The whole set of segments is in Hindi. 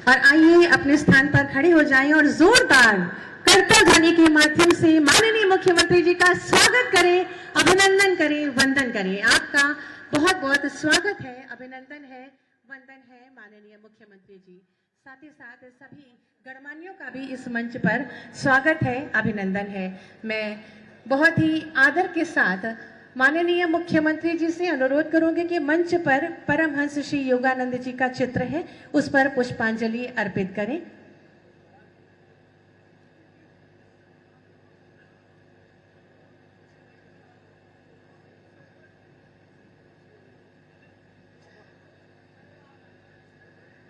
और आइए अपने स्थान पर खड़े हो जाएं और जोरदार करतल ध्वनि के माध्यम से माननीय मुख्यमंत्री जी का स्वागत करें, अभिनंदन करें, वंदन करें। आपका बहुत बहुत स्वागत है, अभिनंदन है, वंदन है माननीय मुख्यमंत्री जी। साथ ही साथ सभी गणमान्यों का भी इस मंच पर स्वागत है, अभिनंदन है। मैं बहुत ही आदर के साथ माननीय मुख्यमंत्री जी से अनुरोध करूंगी कि मंच पर परमहंस श्री योगानंद जी का चित्र है, उस पर पुष्पांजलि अर्पित करें।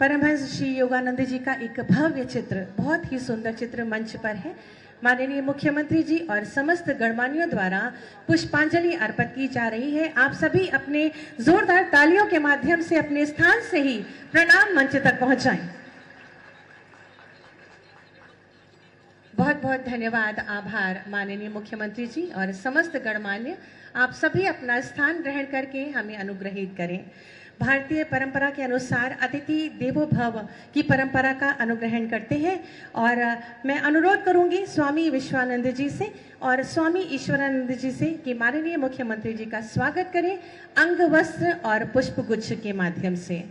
परमहंस श्री योगानंद जी का एक भव्य चित्र, बहुत ही सुंदर चित्र मंच पर है। माननीय मुख्यमंत्री जी और समस्त गणमान्यों द्वारा पुष्पांजलि अर्पित की जा रही है। आप सभी अपने जोरदार तालियों के माध्यम से अपने स्थान से ही प्रणाम मंच तक पहुंचाएं। बहुत बहुत धन्यवाद, आभार माननीय मुख्यमंत्री जी और समस्त गणमान्य। आप सभी अपना स्थान ग्रहण करके हमें अनुग्रहित करें। भारतीय परंपरा के अनुसार अतिथि देवो भव की परंपरा का अनुग्रहण करते हैं और मैं अनुरोध करूंगी स्वामी विश्वानंद जी से और स्वामी ईश्वरानंद जी से कि माननीय मुख्यमंत्री जी का स्वागत करें अंग वस्त्र और पुष्पगुच्छ के माध्यम से।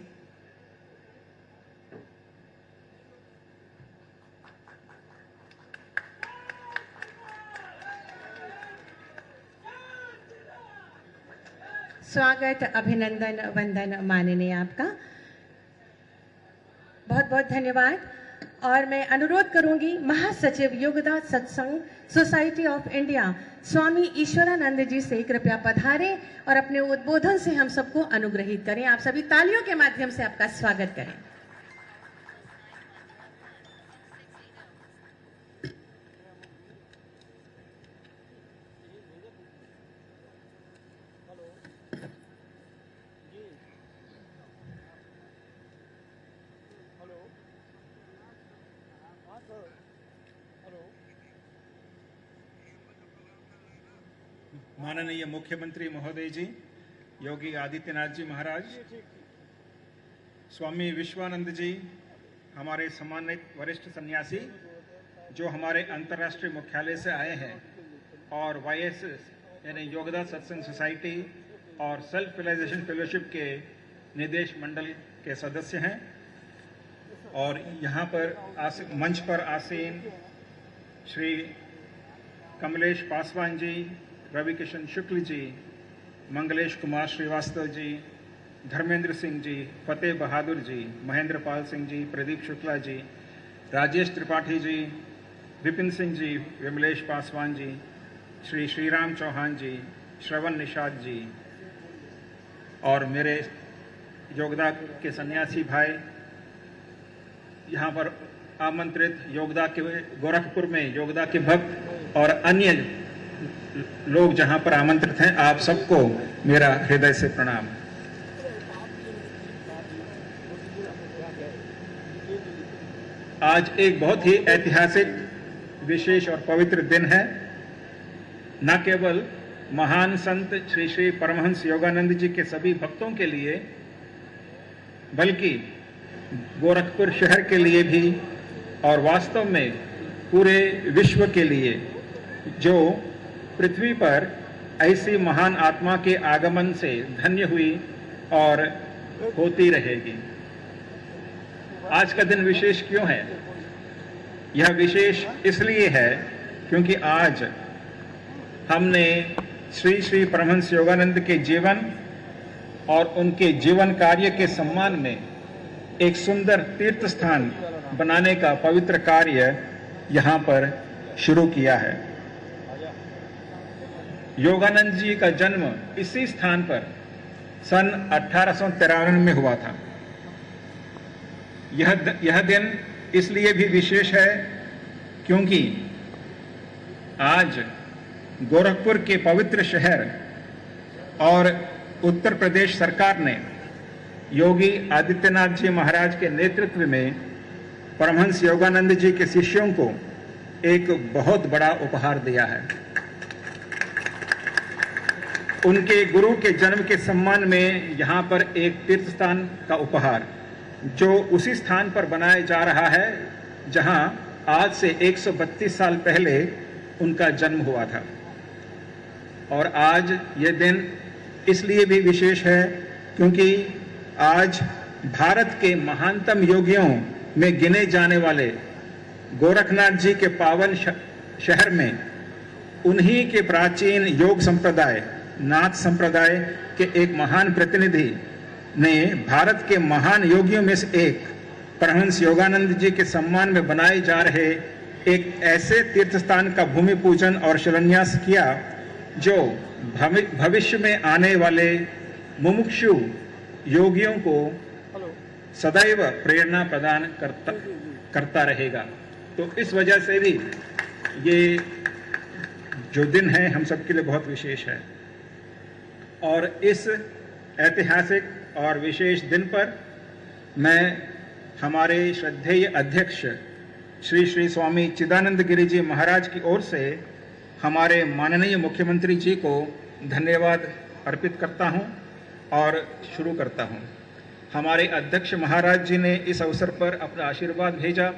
स्वागत, अभिनंदन, वंदन माननीय आपका। बहुत बहुत धन्यवाद। और मैं अनुरोध करूंगी महासचिव योगदान सत्संग सोसाइटी ऑफ इंडिया स्वामी ईश्वरानंद जी से कृपया पधारें और अपने उद्बोधन से हम सबको अनुग्रहित करें। आप सभी तालियों के माध्यम से आपका स्वागत करें। माननीय मुख्यमंत्री महोदय जी, योगी आदित्यनाथ जी महाराज, स्वामी विश्वानंद जी, हमारे सम्मानित वरिष्ठ सन्यासी जो हमारे अंतर्राष्ट्रीय मुख्यालय से आए हैं और YSS यानी योगदा सत्संग सोसाइटी और सेल्फ रियलाइजेशन फेलोशिप के निदेश मंडल के सदस्य हैं और यहाँ पर मंच पर आसीन श्री कमलेश पासवान जी, रवि किशन शुक्ल जी, मंगलेश कुमार श्रीवास्तव जी, धर्मेंद्र सिंह जी, फतेह बहादुर जी, महेंद्र पाल सिंह जी, प्रदीप शुक्ला जी, राजेश त्रिपाठी जी, विपिन सिंह जी, विमलेश पासवान जी, श्री श्रीराम चौहान जी, श्रवण निषाद जी और मेरे योगदा के सन्यासी भाई, यहाँ पर आमंत्रित योगदा के गोरखपुर में योगदा के भक्त और अन्य लोग जहाँ पर आमंत्रित हैं, आप सबको मेरा हृदय से प्रणाम। आज एक बहुत ही ऐतिहासिक, विशेष और पवित्र दिन है। न केवल महान संत श्री श्री परमहंस योगानंद जी के सभी भक्तों के लिए, बल्कि गोरखपुर शहर के लिए भी और वास्तव में पूरे विश्व के लिए, जो पृथ्वी पर ऐसी महान आत्मा के आगमन से धन्य हुई और होती रहेगी। आज का दिन विशेष क्यों है? यह विशेष इसलिए है क्योंकि आज हमने श्री श्री परमहंस योगानंद के जीवन और उनके जीवन कार्य के सम्मान में एक सुंदर तीर्थ स्थान बनाने का पवित्र कार्य यहाँ पर शुरू किया है। योगानंद जी का जन्म इसी स्थान पर सन 1893 में हुआ था। यह दिन इसलिए भी विशेष है क्योंकि आज गोरखपुर के पवित्र शहर और उत्तर प्रदेश सरकार ने योगी आदित्यनाथ जी महाराज के नेतृत्व में परमहंस योगानंद जी के शिष्यों को एक बहुत बड़ा उपहार दिया है। उनके गुरु के जन्म के सम्मान में यहाँ पर एक तीर्थ स्थान का उपहार, जो उसी स्थान पर बनाया जा रहा है जहाँ आज से 132 साल पहले उनका जन्म हुआ था। और आज ये दिन इसलिए भी विशेष है क्योंकि आज भारत के महानतम योगियों में गिने जाने वाले गोरखनाथ जी के पावन शहर में उन्हीं के प्राचीन योग संप्रदाय, नाथ संप्रदाय के एक महान प्रतिनिधि ने भारत के महान योगियों में से एक परमहंस योगानंद जी के सम्मान में बनाए जा रहे एक ऐसे तीर्थ स्थान का भूमि पूजन और शिलान्यास किया जो भविष्य में आने वाले मुमुक्षु योगियों को सदैव प्रेरणा प्रदान करता रहेगा। तो इस वजह से भी ये जो दिन है हम सबके लिए बहुत विशेष है। और इस ऐतिहासिक और विशेष दिन पर मैं हमारे श्रद्धेय अध्यक्ष श्री श्री स्वामी चिदानंद गिरि जी महाराज की ओर से हमारे माननीय मुख्यमंत्री जी को धन्यवाद अर्पित करता हूं और शुरू करता हूं। हमारे अध्यक्ष महाराज जी ने इस अवसर पर अपना आशीर्वाद भेजा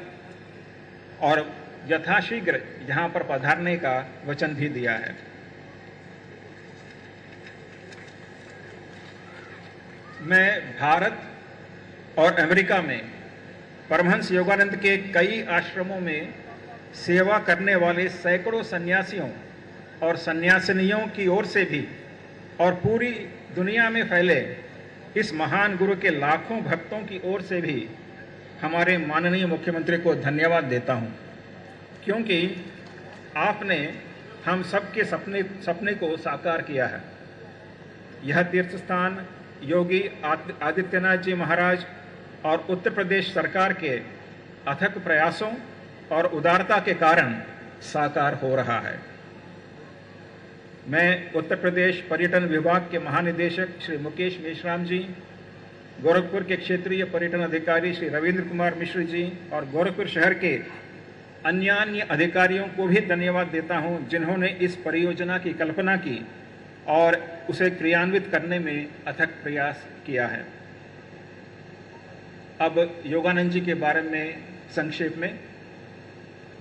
और यथाशीघ्र यहाँ पर पधारने का वचन भी दिया है। मैं भारत और अमेरिका में परमहंस योगानंद के कई आश्रमों में सेवा करने वाले सैकड़ों सन्यासियों और सन्यासिनियों की ओर से भी और पूरी दुनिया में फैले इस महान गुरु के लाखों भक्तों की ओर से भी हमारे माननीय मुख्यमंत्री को धन्यवाद देता हूं, क्योंकि आपने हम सबके सपने को साकार किया है। यह तीर्थ स्थान योगी आदित्यनाथ जी महाराज और उत्तर प्रदेश सरकार के अथक प्रयासों और उदारता के कारण साकार हो रहा है। मैं उत्तर प्रदेश पर्यटन विभाग के महानिदेशक श्री मुकेश मेश्राम जी, गोरखपुर के क्षेत्रीय पर्यटन अधिकारी श्री रविंद्र कुमार मिश्र जी और गोरखपुर शहर के अन्य अधिकारियों को भी धन्यवाद देता हूं, जिन्होंने इस परियोजना की कल्पना की और उसे क्रियान्वित करने में अथक प्रयास किया है। अब योगानंद जी के बारे में संक्षेप में।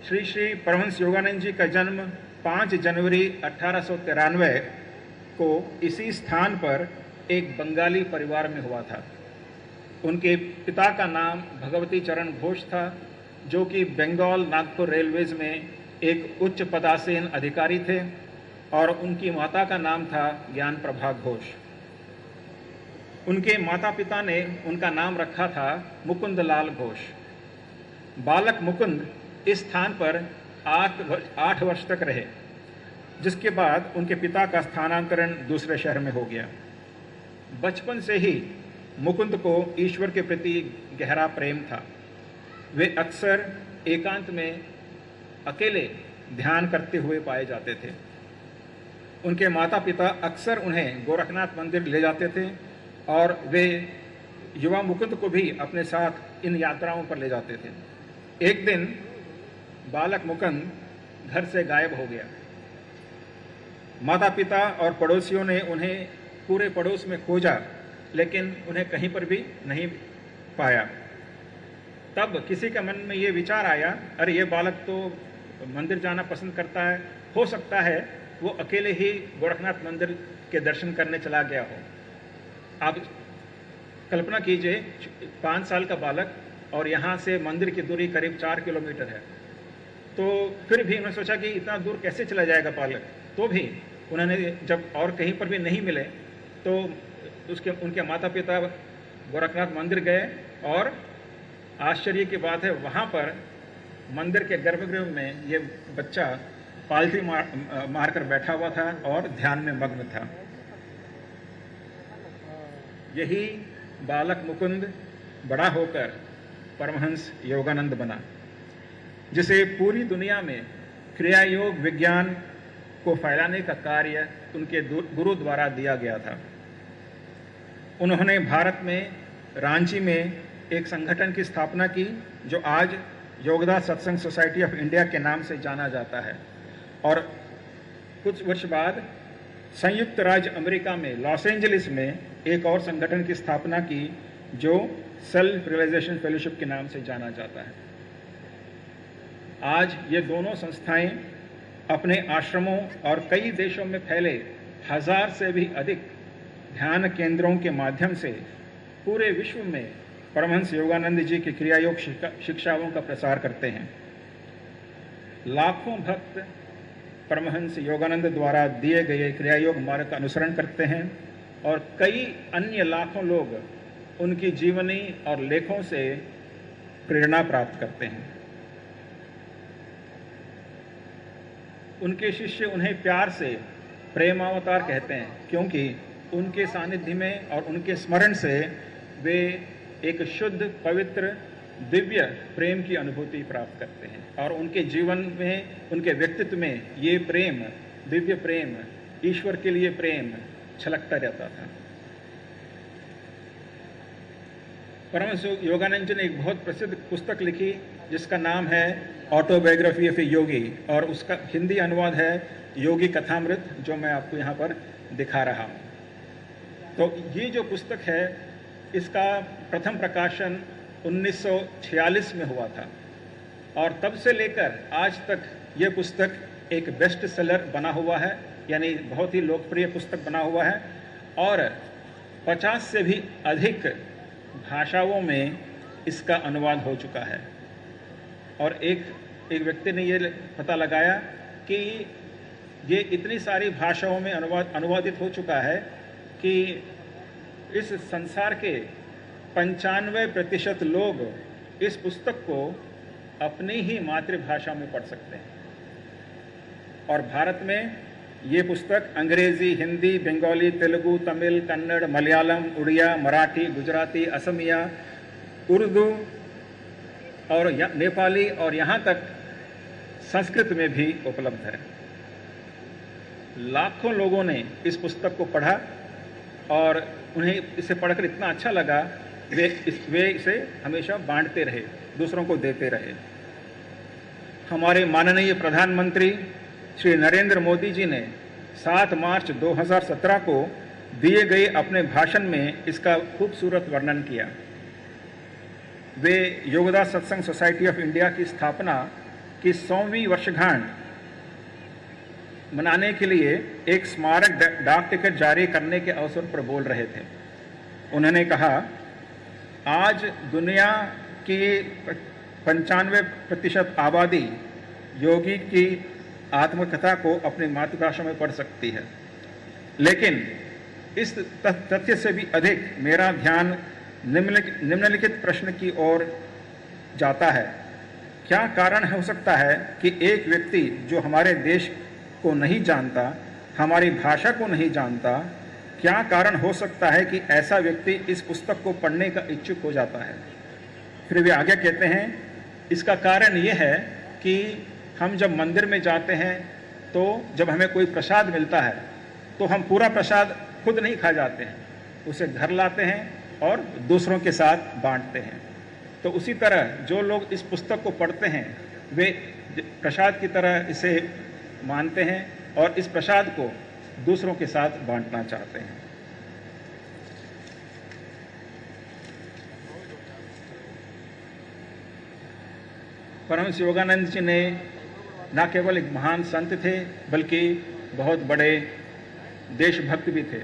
श्री श्री परमहंस योगानंद जी का जन्म 5 जनवरी 1893 को इसी स्थान पर एक बंगाली परिवार में हुआ था। उनके पिता का नाम भगवती चरण घोष था, जो कि बंगाल नागपुर रेलवेज में एक उच्च पदासीन अधिकारी थे, और उनकी माता का नाम था ज्ञान प्रभा घोष। उनके माता पिता ने उनका नाम रखा था मुकुंद लाल घोष। बालक मुकुंद इस स्थान पर 8 वर्ष तक रहे। जिसके बाद उनके पिता का स्थानांतरण दूसरे शहर में हो गया। बचपन से ही मुकुंद को ईश्वर के प्रति गहरा प्रेम था। वे अक्सर एकांत में अकेले ध्यान करते हुए पाए जाते थे। उनके माता पिता अक्सर उन्हें गोरखनाथ मंदिर ले जाते थे और वे युवा मुकुंद को भी अपने साथ इन यात्राओं पर ले जाते थे। एक दिन बालक मुकुंद घर से गायब हो गया। माता पिता और पड़ोसियों ने उन्हें पूरे पड़ोस में खोजा, लेकिन उन्हें कहीं पर भी नहीं पाया। तब किसी के मन में ये विचार आया, अरे ये बालक तो मंदिर जाना पसंद करता है, हो सकता है वो अकेले ही गोरखनाथ मंदिर के दर्शन करने चला गया हो। आप कल्पना कीजिए, 5 साल का बालक और यहाँ से मंदिर की दूरी करीब 4 किलोमीटर है। तो फिर भी उन्होंने सोचा कि इतना दूर कैसे चला जाएगा बालक। तो भी उन्होंने जब और कहीं पर भी नहीं मिले तो उनके माता पिता गोरखनाथ मंदिर गए और आश्चर्य की बात है, वहाँ पर मंदिर के गर्भगृह में ये बच्चा पालथी मारकर बैठा हुआ था और ध्यान में मग्न था। यही बालक मुकुंद बड़ा होकर परमहंस योगानंद बना, जिसे पूरी दुनिया में क्रिया योग विज्ञान को फैलाने का कार्य उनके गुरु द्वारा दिया गया था। उन्होंने भारत में रांची में एक संगठन की स्थापना की जो आज योगदास सत्संग सोसाइटी ऑफ इंडिया के नाम से जाना जाता है, और कुछ वर्ष बाद संयुक्त राज्य अमेरिका में लॉस एंजलिस में एक और संगठन की स्थापना की जो सेल्फ रियलाइजेशन फेलोशिप के नाम से जाना जाता है। आज ये दोनों संस्थाएं अपने आश्रमों और कई देशों में फैले 1000 से भी अधिक ध्यान केंद्रों के माध्यम से पूरे विश्व में परमहंस योगानंद जी की क्रिया योग शिक्षाओं का प्रसार करते हैं। लाखों भक्त परमहंस योगानंद द्वारा दिए गए क्रिया योग मार्ग का अनुसरण करते हैं और कई अन्य लाखों लोग उनकी जीवनी और लेखों से प्रेरणा प्राप्त करते हैं। उनके शिष्य उन्हें प्यार से प्रेमावतार कहते हैं, क्योंकि उनके सानिध्य में और उनके स्मरण से वे एक शुद्ध पवित्र दिव्य प्रेम की अनुभूति प्राप्त करते हैं और उनके जीवन में, उनके व्यक्तित्व में ये प्रेम, दिव्य प्रेम, ईश्वर के लिए प्रेम छलकता रहता था। परमहंस योगानंद जी ने एक बहुत प्रसिद्ध पुस्तक लिखी जिसका नाम है ऑटोबायोग्राफी ऑफ ए योगी, और उसका हिंदी अनुवाद है योगी कथामृत, जो मैं आपको यहाँ पर दिखा रहा हूँ। तो ये जो पुस्तक है इसका प्रथम प्रकाशन 1946 में हुआ था और तब से लेकर आज तक ये पुस्तक एक बेस्ट सेलर बना हुआ है, यानी बहुत ही लोकप्रिय पुस्तक बना हुआ है और 50 से भी अधिक भाषाओं में इसका अनुवाद हो चुका है। और एक व्यक्ति ने ये पता लगाया कि ये इतनी सारी भाषाओं में अनुवादित हो चुका है कि इस संसार के 95% लोग इस पुस्तक को अपनी ही मातृभाषा में पढ़ सकते हैं। और भारत में ये पुस्तक अंग्रेजी, हिंदी, बंगाली, तेलुगु, तमिल, कन्नड़, मलयालम, उड़िया, मराठी, गुजराती, असमिया, उर्दू और नेपाली और यहाँ तक संस्कृत में भी उपलब्ध है। लाखों लोगों ने इस पुस्तक को पढ़ा और उन्हें इसे पढ़कर इतना अच्छा लगा वे इसे हमेशा बांटते रहे, दूसरों को देते रहे। हमारे माननीय प्रधानमंत्री श्री नरेंद्र मोदी जी ने 7 मार्च 2017 को दिए गए अपने भाषण में इसका खूबसूरत वर्णन किया। वे योगदास सत्संग सोसाइटी ऑफ इंडिया की स्थापना की 100वीं वर्षगांठ मनाने के लिए एक स्मारक डाक टिकट जारी करने के अवसर पर बोल रहे थे। उन्होंने कहा, आज दुनिया की 95% आबादी योगी की आत्मकथा को अपनी मातृभाषा में पढ़ सकती है, लेकिन इस तथ्य से भी अधिक मेरा ध्यान निम्नलिखित प्रश्न की ओर जाता है। क्या कारण हो सकता है कि एक व्यक्ति जो हमारे देश को नहीं जानता, हमारी भाषा को नहीं जानता, क्या कारण हो सकता है कि ऐसा व्यक्ति इस पुस्तक को पढ़ने का इच्छुक हो जाता है। फिर वे आगे कहते हैं, इसका कारण ये है कि हम जब मंदिर में जाते हैं तो जब हमें कोई प्रसाद मिलता है तो हम पूरा प्रसाद खुद नहीं खा जाते हैं, उसे घर लाते हैं और दूसरों के साथ बांटते हैं। तो उसी तरह जो लोग इस पुस्तक को पढ़ते हैं वे प्रसाद की तरह इसे मानते हैं और इस प्रसाद को दूसरों के साथ बांटना चाहते हैं। परमहंस योगानंद जी ने न केवल एक महान संत थे बल्कि बहुत बड़े देशभक्त भी थे।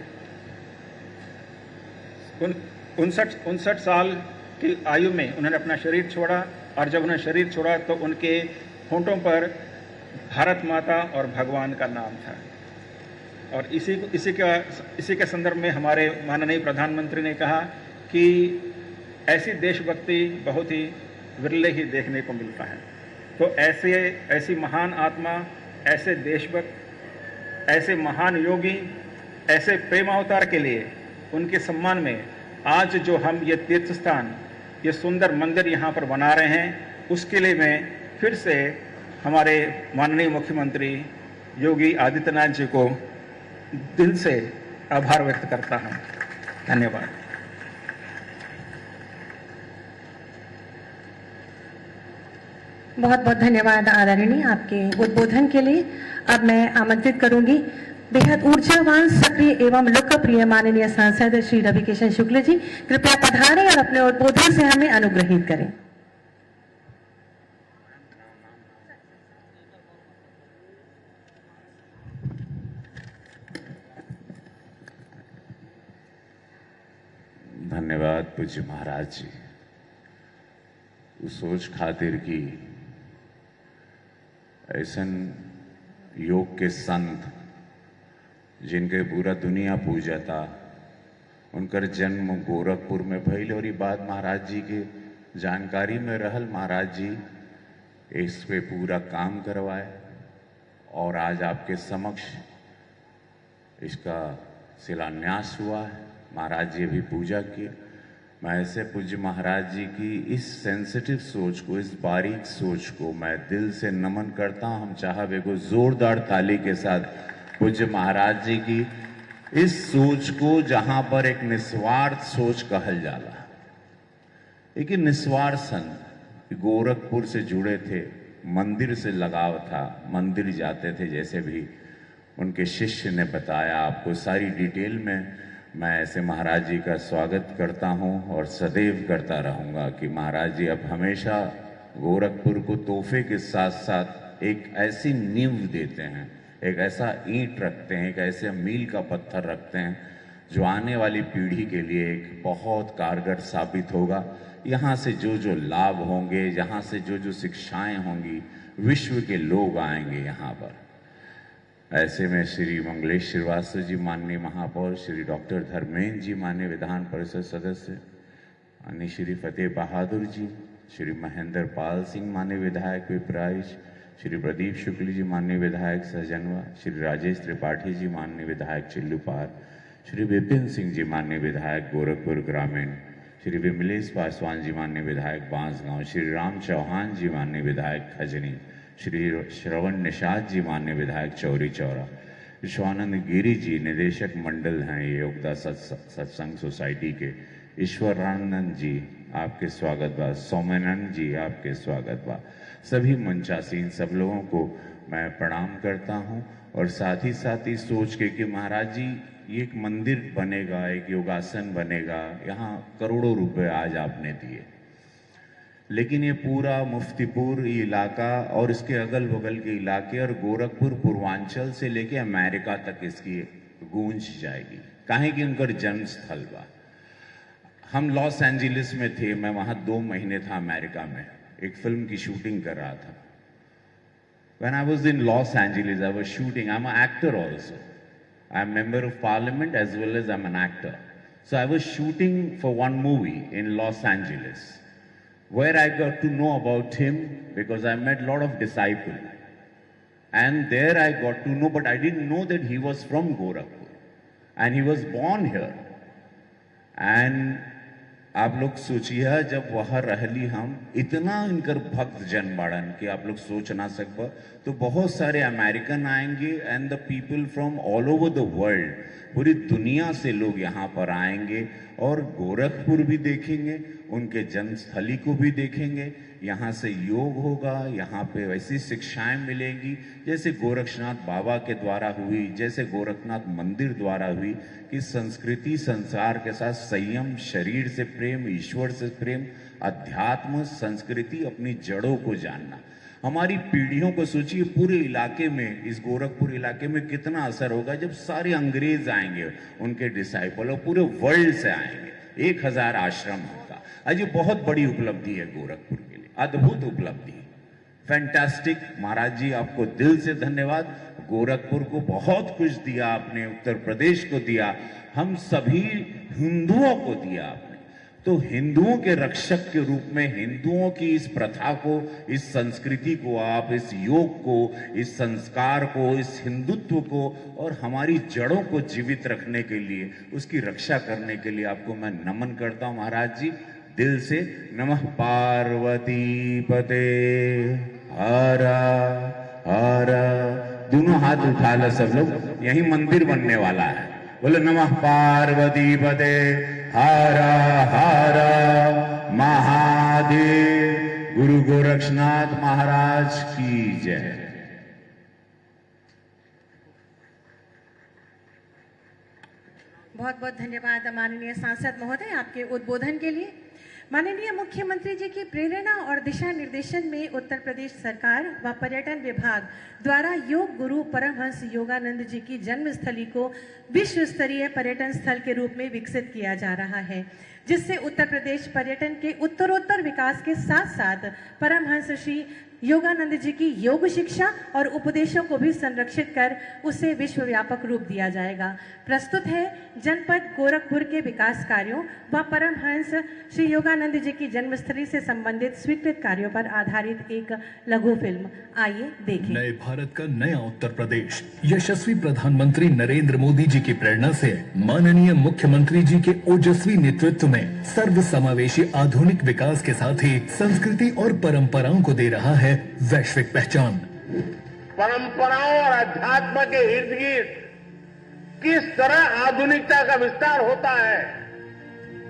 59 साल की आयु में उन्होंने अपना शरीर छोड़ा और जब उन्होंने शरीर छोड़ा तो उनके होंठों पर भारत माता और भगवान का नाम था। और इसी के संदर्भ में हमारे माननीय प्रधानमंत्री ने कहा कि ऐसी देशभक्ति बहुत ही विरले ही देखने को मिलता है। तो ऐसी महान आत्मा, ऐसे देशभक्त, ऐसे महान योगी, ऐसे प्रेमावतार के लिए उनके सम्मान में आज जो हम ये तीर्थ स्थान, ये सुंदर मंदिर यहाँ पर बना रहे हैं, उसके लिए मैं फिर से हमारे माननीय मुख्यमंत्री योगी आदित्यनाथ जी को दिल से आभार व्यक्त करता हूँ। धन्यवाद। बहुत बहुत धन्यवाद आदरणीय आपके उद्बोधन के लिए। अब मैं आमंत्रित करूंगी बेहद ऊर्जावान, सक्रिय एवं लोकप्रिय माननीय सांसद श्री रविकिशन शुक्ल जी, कृपया पधारें और अपने उद्बोधन से हमें अनुग्रहित करें। धन्यवाद पूज्य महाराज जी। उस सोच खातिर की ऐसन योग के संत जिनके पूरा दुनिया पूजता, उनकर जन्म गोरखपुर में भइल और ये बात महाराज जी के जानकारी में रहल। महाराज जी इस पे पूरा काम करवाए और आज आपके समक्ष इसका शिलान्यास हुआ है। महाराज जी अभी पूजा किए। मैं ऐसे पूज्य महाराज जी की इस सेंसिटिव सोच को, इस बारीक सोच को मैं दिल से नमन करता हूँ। हम चाहे को जोरदार ताली के साथ पूज्य महाराज जी की इस सोच को, जहां पर एक निस्वार्थ सोच कहल जाला, एक निस्वार्थ संत गोरखपुर से जुड़े थे, मंदिर से लगाव था, मंदिर जाते थे, जैसे भी उनके शिष्य ने बताया आपको सारी डिटेल में। मैं ऐसे महाराज जी का स्वागत करता हूं और सदैव करता रहूंगा कि महाराज जी अब हमेशा गोरखपुर को तोहफे के साथ साथ एक ऐसी नींव देते हैं, एक ऐसा ईंट रखते हैं, एक ऐसे मील का पत्थर रखते हैं जो आने वाली पीढ़ी के लिए एक बहुत कारगर साबित होगा। यहाँ से जो जो लाभ होंगे, यहाँ से जो जो शिक्षाएं होंगी, विश्व के लोग आएंगे यहाँ पर। ऐसे में श्री मंगलेश श्रीवास्तव जी माननीय महापौर, श्री डॉक्टर धर्मेंद्र जी माननीय विधान परिषद सदस्य, माननीय श्री फतेह बहादुर जी, श्री महेंद्र पाल सिंह माननीय विधायक पिपराइच, श्री प्रदीप शुक्ल जी माननीय विधायक सहजनवा, श्री राजेश त्रिपाठी जी माननीय विधायक चिल्लूपार, श्री विपिन सिंह जी माननीय विधायक गोरखपुर ग्रामीण, श्री विमलेश पासवान जी माननीय विधायक बांसगांव, श्री राम चौहान जी माननीय विधायक खजनी, श्री श्रवण निषाद जी माननीय विधायक चौरी चौरा, विश्वानंद गिरी जी निदेशक मंडल हैं योगदा सत्संग सोसाइटी के, ईश्वरानंद जी आपके स्वागत बा, सौम्यानंद जी आपके स्वागत बा। सभी मंचासीन सब लोगों को मैं प्रणाम करता हूं और साथ ही सोच के कि महाराज जी ये एक मंदिर बनेगा, एक योगासन बनेगा, यहाँ करोड़ों रुपए आज आपने दिए, लेकिन ये पूरा मुफ्तीपुर इलाका और इसके अगल बगल के इलाके और गोरखपुर पूर्वांचल से लेके अमेरिका तक इसकी गूंज जाएगी, काहे कि उनका जन्म स्थल बा। हम लॉस एंजलिस में थे, मैं वहाँ 2 महीने था अमेरिका में, एक फिल्म की शूटिंग कर रहा था। When I was in Los Angeles, I was shooting. I'm an actor also. I'm a member of parliament as well as I'm an actor. So I was shooting for one movie in Los Angeles, where I got to know about him because I met a lot of disciples. And there I got to know, but I didn't know that he was from Gorakhpur and he was born here. And आप लोग सोचिए जब वहाँ रहली हम इतना इनकर भक्त जन बाड़न कि आप लोग सोच ना सकबा, तो बहुत सारे अमेरिकन आएंगे and the people from all over the world, पूरी दुनिया से लोग यहाँ पर आएंगे और गोरखपुर भी देखेंगे, उनके जन्मस्थली को भी देखेंगे। यहाँ से योग होगा, यहाँ पे वैसी शिक्षाएं मिलेंगी जैसे गोरक्षनाथ बाबा के द्वारा हुई, जैसे गोरखनाथ मंदिर द्वारा हुई, कि संस्कृति संसार के साथ संयम, शरीर से प्रेम, ईश्वर से प्रेम, अध्यात्म, संस्कृति, अपनी जड़ों को जानना। हमारी पीढ़ियों को सोचिए, पूरे इलाके में, इस गोरखपुर इलाके में कितना असर होगा जब सारे अंग्रेज आएंगे, उनके डिसाइपल, और पूरे वर्ल्ड से आएंगे। 1000 आश्रम होगा। आज ये बहुत बड़ी उपलब्धि है गोरखपुर के लिए, अद्भुत उपलब्धि है, फैंटास्टिक। महाराज जी आपको दिल से धन्यवाद। गोरखपुर को बहुत कुछ दिया आपने, उत्तर प्रदेश को दिया, हम सभी हिंदुओं को दिया आपने। तो हिंदुओं के रक्षक के रूप में हिंदुओं की इस प्रथा को, इस संस्कृति को, आप इस योग को, इस संस्कार को, इस हिंदुत्व को और हमारी जड़ों को जीवित रखने के लिए, उसकी रक्षा करने के लिए आपको मैं नमन करता हूं महाराज जी, दिल से। नमः पार्वती पते हर हर। दोनों हाथ उठा लो सब लोग, यही मंदिर बनने वाला है। बोलो नमः पार्वती पते हर हर महादेव। गुरु गोरक्षनाथ महाराज की जय। बहुत बहुत धन्यवाद माननीय सांसद महोदय आपके उद्बोधन के लिए। माननीय मुख्यमंत्री जी की प्रेरणा और दिशा निर्देशन में उत्तर प्रदेश सरकार व पर्यटन विभाग द्वारा योग गुरु परमहंस योगानंद जी की जन्मस्थली को विश्व स्तरीय पर्यटन स्थल के रूप में विकसित किया जा रहा है, जिससे उत्तर प्रदेश पर्यटन के उत्तरोत्तर विकास के साथ साथ परमहंस श्री योगानंद जी की योग शिक्षा और उपदेशों को भी संरक्षित कर उसे विश्व व्यापक रूप दिया जाएगा। प्रस्तुत है जनपद गोरखपुर के विकास कार्यों व परमहंस श्री योगानंद जी की जन्मस्थली से संबंधित स्वीकृत कार्यों पर आधारित एक लघु फिल्म। आइए देखें। नए भारत का नया उत्तर प्रदेश यशस्वी प्रधानमंत्री नरेंद्र मोदी जी की प्रेरणा से माननीय मुख्यमंत्री जी के ओजस्वी नेतृत्व में सर्वसमावेशी आधुनिक विकास के साथ ही संस्कृति और परंपराओं को दे रहा है वैश्विक पहचान। परंपराओं और अध्यात्म के इर्द गिर्द किस तरह आधुनिकता का विस्तार होता है,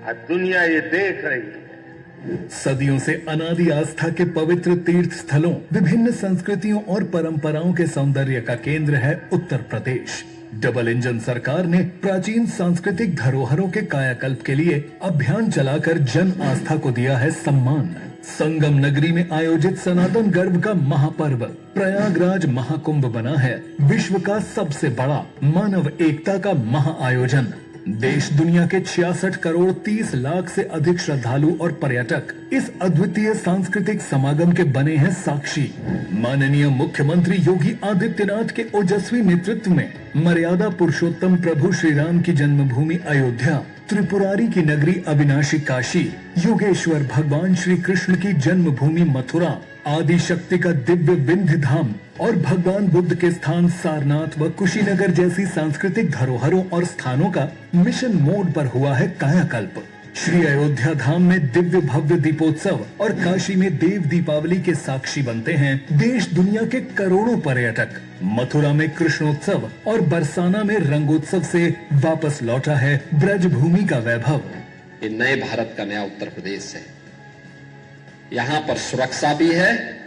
आज दुनिया ये देख रही है। सदियों से अनादि आस्था के पवित्र तीर्थ स्थलों, विभिन्न संस्कृतियों और परंपराओं के सौंदर्य का केंद्र है उत्तर प्रदेश। डबल इंजन सरकार ने प्राचीन सांस्कृतिक धरोहरों के कायाकल्प के लिए अभियान चलाकर जन आस्था को दिया है सम्मान। संगम नगरी में आयोजित सनातन गर्भ का महापर्व प्रयागराज महाकुंभ बना है विश्व का सबसे बड़ा मानव एकता का महाआयोजन। देश दुनिया के 66 करोड़ 30 लाख से अधिक श्रद्धालु और पर्यटक इस अद्वितीय सांस्कृतिक समागम के बने हैं साक्षी। माननीय मुख्यमंत्री योगी आदित्यनाथ के ओजस्वी नेतृत्व में मर्यादा पुरुषोत्तम प्रभु श्री राम की जन्मभूमि अयोध्या, त्रिपुरारी की नगरी अविनाशी काशी, योगेश्वर भगवान श्री कृष्ण की जन्मभूमि मथुरा, आदि शक्ति का दिव्य विंध्य धाम और भगवान बुद्ध के स्थान सारनाथ व कुशीनगर जैसी सांस्कृतिक धरोहरों और स्थानों का मिशन मोड पर हुआ है कायाकल्प। श्री अयोध्या धाम में दिव्य भव्य दीपोत्सव और काशी में देव दीपावली के साक्षी बनते हैं देश दुनिया के करोड़ों पर्यटक। मथुरा में कृष्णोत्सव और बरसाना में रंगोत्सव से वापस लौटा है ब्रजभूमि का वैभव। ये नए भारत का नया उत्तर प्रदेश है। यहाँ पर सुरक्षा भी है,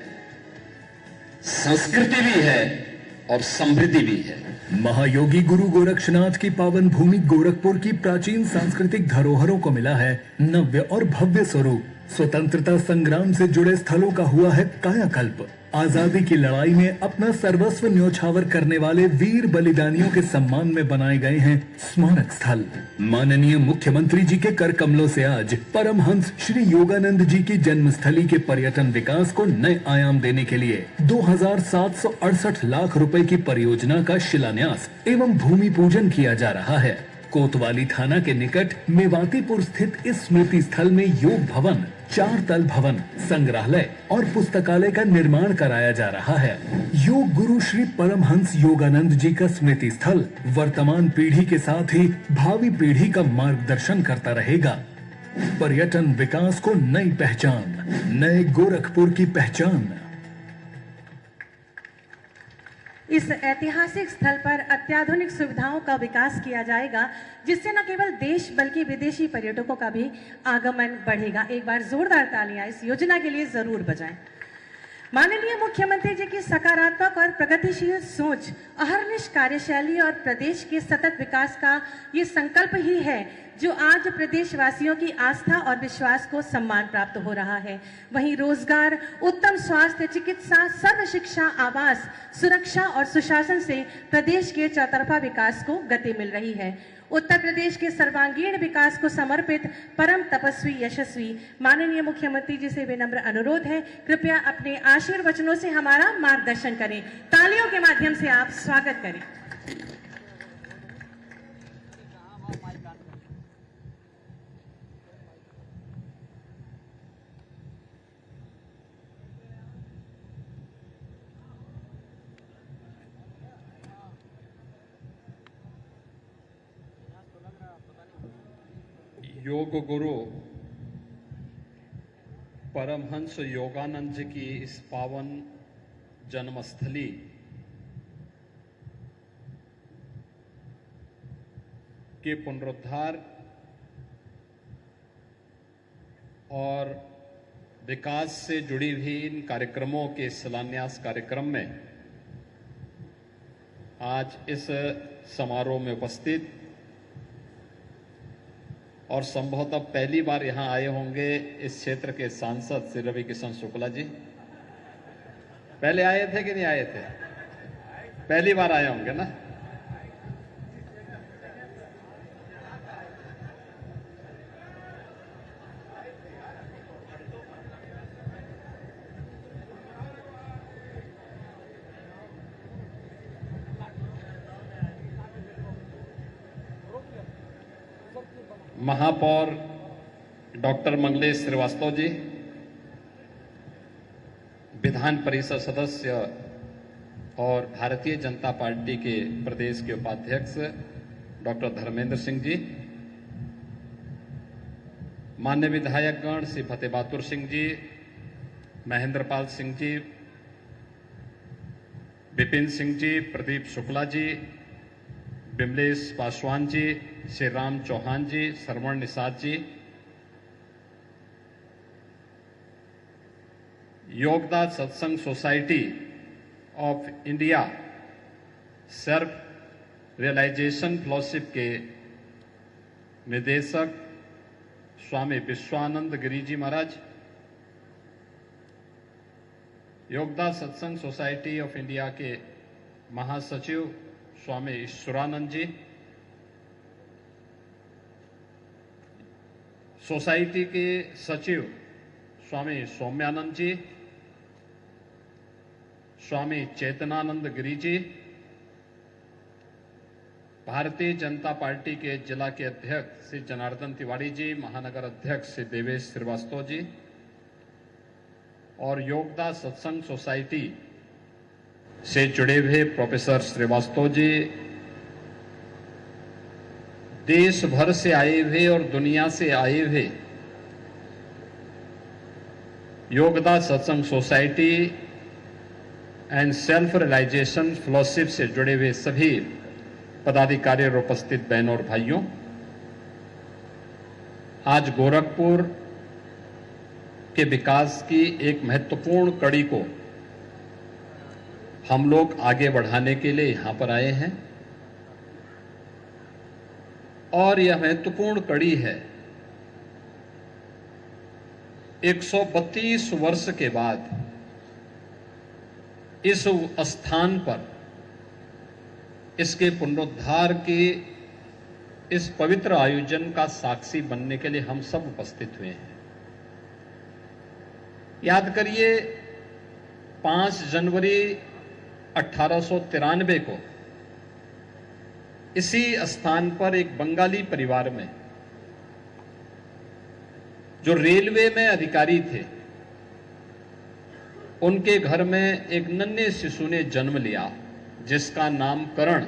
संस्कृति भी है और समृद्धि भी है। महायोगी गुरु गोरक्षनाथ की पावन भूमि गोरखपुर की प्राचीन सांस्कृतिक धरोहरों को मिला है नव्य और भव्य स्वरूप। स्वतंत्रता संग्राम से जुड़े स्थलों का हुआ है कायाकल्प। आजादी की लड़ाई में अपना सर्वस्व न्योछावर करने वाले वीर बलिदानियों के सम्मान में बनाए गए हैं स्मारक स्थल। माननीय मुख्यमंत्री जी के कर कमलों से आज परमहंस श्री योगानंद जी की जन्मस्थली के पर्यटन विकास को नए आयाम देने के लिए 2768 लाख रुपए की परियोजना का शिलान्यास एवं भूमि पूजन किया जा रहा है। कोतवाली थाना के निकट मेवातीपुर स्थित इस स्मृति स्थल में योग भवन, 4 तल भवन, संग्रहालय और पुस्तकालय का निर्माण कराया जा रहा है। योग गुरु श्री परमहंस योगानंद जी का स्मृति स्थल वर्तमान पीढ़ी के साथ ही भावी पीढ़ी का मार्गदर्शन करता रहेगा। पर्यटन विकास को नई पहचान, नए गोरखपुर की पहचान। इस ऐतिहासिक स्थल पर अत्याधुनिक सुविधाओं का विकास किया जाएगा, जिससे न केवल देश बल्कि विदेशी पर्यटकों का भी आगमन बढ़ेगा। एक बार जोरदार तालियां इस योजना के लिए जरूर बजाएं। माननीय मुख्यमंत्री जी की सकारात्मक और प्रगतिशील सोच, अहर्निश कार्यशैली और प्रदेश के सतत विकास का ये संकल्प ही है जो आज प्रदेशवासियों की आस्था और विश्वास को सम्मान प्राप्त हो रहा है। वहीं रोजगार, उत्तम स्वास्थ्य, चिकित्सा, सर्व शिक्षा, आवास, सुरक्षा और सुशासन से प्रदेश के चौतरफा विकास को गति मिल रही है। उत्तर प्रदेश के सर्वांगीण विकास को समर्पित परम तपस्वी यशस्वी माननीय मुख्यमंत्री जी से विनम्र अनुरोध है, कृपया अपने आशीर्वचनों से हमारा मार्गदर्शन करें। तालियों के माध्यम से आप स्वागत करें। योग गुरु परमहंस योगानंद जी की इस पावन जन्मस्थली के पुनरुद्धार और विकास से जुड़ी हुई इन कार्यक्रमों के शिलान्यास कार्यक्रम में आज इस समारोह में उपस्थित और संभवतः पहली बार यहां आए होंगे इस क्षेत्र के सांसद श्री रवि किशन शुक्ला जी। पहले आए थे कि नहीं आए थे? पहली बार आए होंगे ना। महापौर डॉक्टर मंगलेश श्रीवास्तव जी, विधान परिषद सदस्य और भारतीय जनता पार्टी के प्रदेश के उपाध्यक्ष डॉक्टर धर्मेंद्र सिंह जी, मान्य विधायकगण श्री फतेह बहादुर सिंह जी, महेंद्रपाल सिंह जी, विपिन सिंह जी, प्रदीप शुक्ला जी, विमलेश पासवान जी, श्री राम चौहान जी, श्रवण Nishad ji, Yogoda Satsanga society of India self realisation fellowship के निदेशक स्वामी विश्वानंद गिरी जी महाराज, योगदान सत्संग सोसाइटी ऑफ इंडिया के महासचिव स्वामी ईश्वरानंद जी, सोसाइटी के सचिव स्वामी सौम्यानंद जी, स्वामी चेतनानंद गिरी जी, भारतीय जनता पार्टी के जिला के अध्यक्ष श्री जनार्दन तिवारी जी, महानगर अध्यक्ष श्री देवेश श्रीवास्तव जी और योगदान सत्संग सोसाइटी से जुड़े हुए प्रोफेसर श्रीवास्तव जी, देश भर से आए हुए और दुनिया से आए हुए Yogoda Satsanga society and self realisation fellowship से जुड़े हुए सभी पदाधिकारी और उपस्थित बहनों और भाइयों, आज गोरखपुर के विकास की एक महत्वपूर्ण कड़ी को हम लोग आगे बढ़ाने के लिए यहां पर आए हैं और यह महत्वपूर्ण कड़ी है 132 वर्ष के बाद इस स्थान पर इसके पुनरुद्धार के इस पवित्र आयोजन का साक्षी बनने के लिए हम सब उपस्थित हुए हैं। याद करिए 5 जनवरी 1893 को इसी स्थान पर एक बंगाली परिवार में जो रेलवे में अधिकारी थे, उनके घर में एक नन्हे शिशु ने जन्म लिया जिसका नामकरण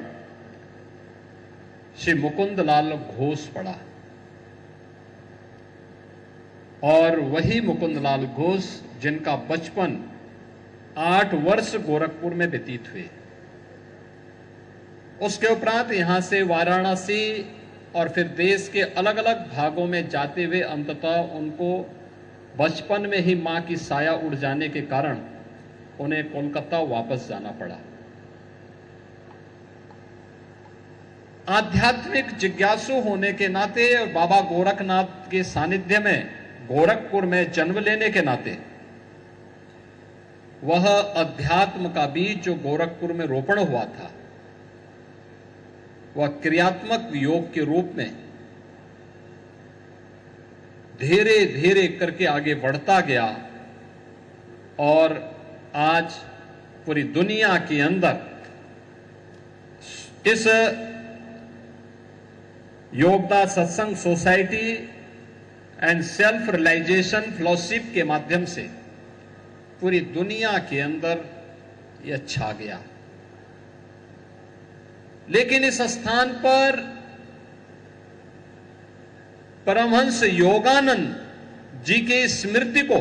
श्री मुकुंदलाल घोष पड़ा। और वही मुकुंदलाल घोष जिनका बचपन 8 वर्ष गोरखपुर में व्यतीत हुए। उसके उपरांत यहां से वाराणसी और फिर देश के अलग अलग भागों में जाते हुए अंततः उनको बचपन में ही मां की साया उड़ जाने के कारण उन्हें कोलकाता वापस जाना पड़ा। आध्यात्मिक जिज्ञासु होने के नाते और बाबा गोरखनाथ के सानिध्य में गोरखपुर में जन्म लेने के नाते वह अध्यात्म का बीज जो गोरखपुर में रोपण हुआ था, वह क्रियात्मक योग के रूप में धीरे धीरे करके आगे बढ़ता गया और आज पूरी दुनिया के अंदर इस Yogoda Satsanga society and self realisation fellowship के माध्यम से पूरी दुनिया के अंदर यह छा गया। लेकिन इस स्थान पर परमहंस योगानंद जी की स्मृति को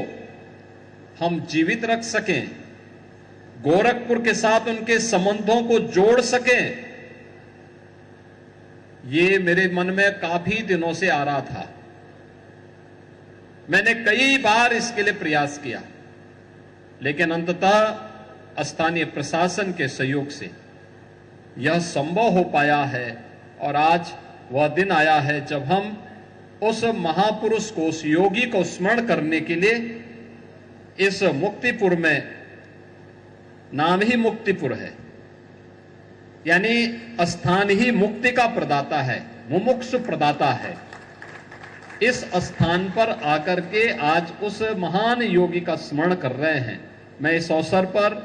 हम जीवित रख सकें, गोरखपुर के साथ उनके संबंधों को जोड़ सकें, ये मेरे मन में काफी दिनों से आ रहा था। मैंने कई बार इसके लिए प्रयास किया, लेकिन अंततः स्थानीय प्रशासन के सहयोग से यह संभव हो पाया है। और आज वह दिन आया है जब हम उस महापुरुष को, उस योगी को स्मरण करने के लिए इस मुक्तिपुर में, नाम ही मुक्तिपुर है, यानी स्थान ही मुक्ति का प्रदाता है, मुमुक्षु प्रदाता है, इस स्थान पर आकर के आज उस महान योगी का स्मरण कर रहे हैं। मैं इस अवसर पर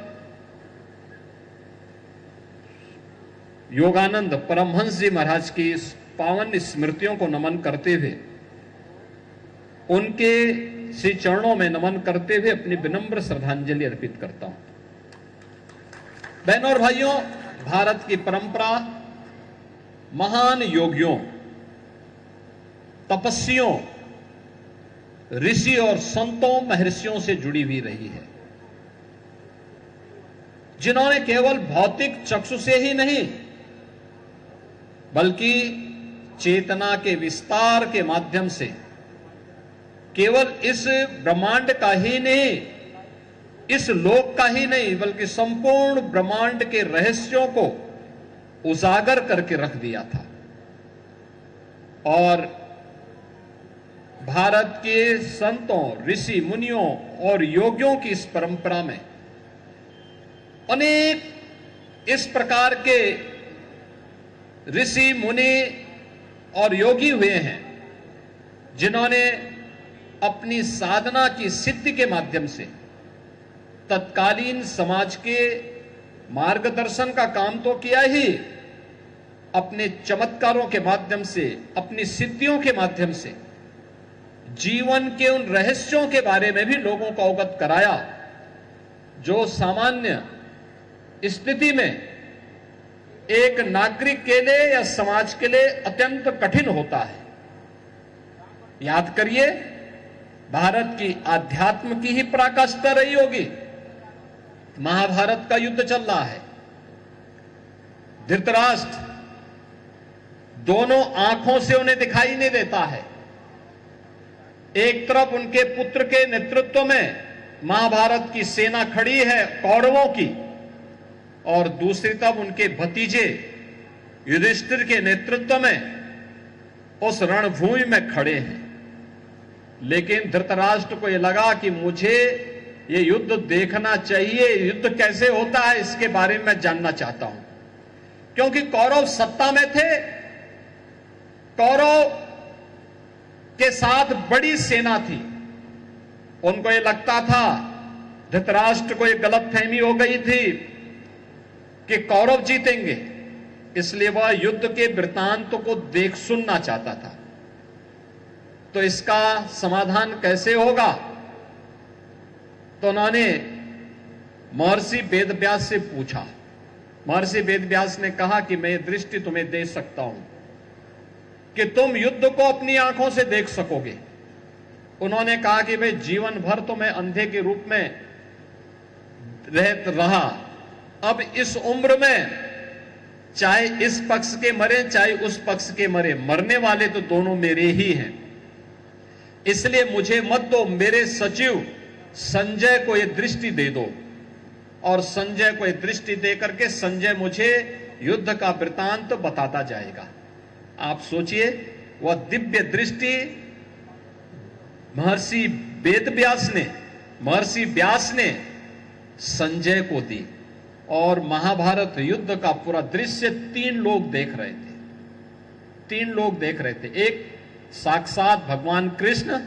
योगानंद परमहंस जी महाराज की इस पावन स्मृतियों को नमन करते हुए, उनके श्री चरणों में नमन करते हुए अपनी विनम्र श्रद्धांजलि अर्पित करता हूं। बहनों और भाइयों, भारत की परंपरा महान योगियों, तपस्वियों, ऋषि और संतों, महर्षियों से जुड़ी हुई रही है, जिन्होंने केवल भौतिक चक्षु से ही नहीं बल्कि चेतना के विस्तार के माध्यम से केवल इस ब्रह्मांड का ही नहीं, इस लोक का ही नहीं, बल्कि संपूर्ण ब्रह्मांड के रहस्यों को उजागर करके रख दिया था। और भारत के संतों, ऋषि मुनियों और योगियों की इस परंपरा में अनेक इस प्रकार के ऋषि मुनि और योगी हुए हैं, जिन्होंने अपनी साधना की सिद्धि के माध्यम से तत्कालीन समाज के मार्गदर्शन का काम तो किया ही, अपने चमत्कारों के माध्यम से, अपनी सिद्धियों के माध्यम से जीवन के उन रहस्यों के बारे में भी लोगों को अवगत कराया, जो सामान्य स्थिति में एक नागरिक के लिए या समाज के लिए अत्यंत कठिन होता है। याद करिए, भारत की आध्यात्म की ही पराकाष्ठा रही होगी। महाभारत का युद्ध चल रहा है, धृतराष्ट्र दोनों आंखों से उन्हें दिखाई नहीं देता है। एक तरफ उनके पुत्र के नेतृत्व में महाभारत की सेना खड़ी है कौरवों की, और दूसरी तरफ उनके भतीजे युधिष्ठिर के नेतृत्व में उस रणभूमि में खड़े हैं। लेकिन धृतराष्ट्र को यह लगा कि मुझे ये युद्ध देखना चाहिए, युद्ध कैसे होता है इसके बारे में मैं जानना चाहता हूं, क्योंकि कौरव सत्ता में थे, कौरव के साथ बड़ी सेना थी। उनको यह लगता था, धृतराष्ट्र को यह गलतफहमी हो गई थी कि कौरव जीतेंगे, इसलिए वह युद्ध के वृतांत को देख सुनना चाहता था। तो इसका समाधान कैसे होगा? तो उन्होंने महर्षि वेदव्यास से पूछा। महर्षि वेदव्यास ने कहा कि मैं दृष्टि तुम्हें दे सकता हूं कि तुम युद्ध को अपनी आंखों से देख सकोगे। उन्होंने कहा कि भाई जीवन भर तो मैं अंधे के रूप में रहा, अब इस उम्र में चाहे इस पक्ष के मरे चाहे उस पक्ष के मरे, मरने वाले तो दोनों मेरे ही हैं, इसलिए मुझे मत दो, मेरे सचिव संजय को यह दृष्टि दे दो। और संजय को यह दृष्टि दे करके संजय मुझे युद्ध का वृतांत बताता जाएगा। आप सोचिए, वह दिव्य दृष्टि महर्षि व्यास ने संजय को दी और महाभारत युद्ध का पूरा दृश्य 3 लोग देख रहे थे। 3 लोग देख रहे थे, एक साक्षात भगवान कृष्ण,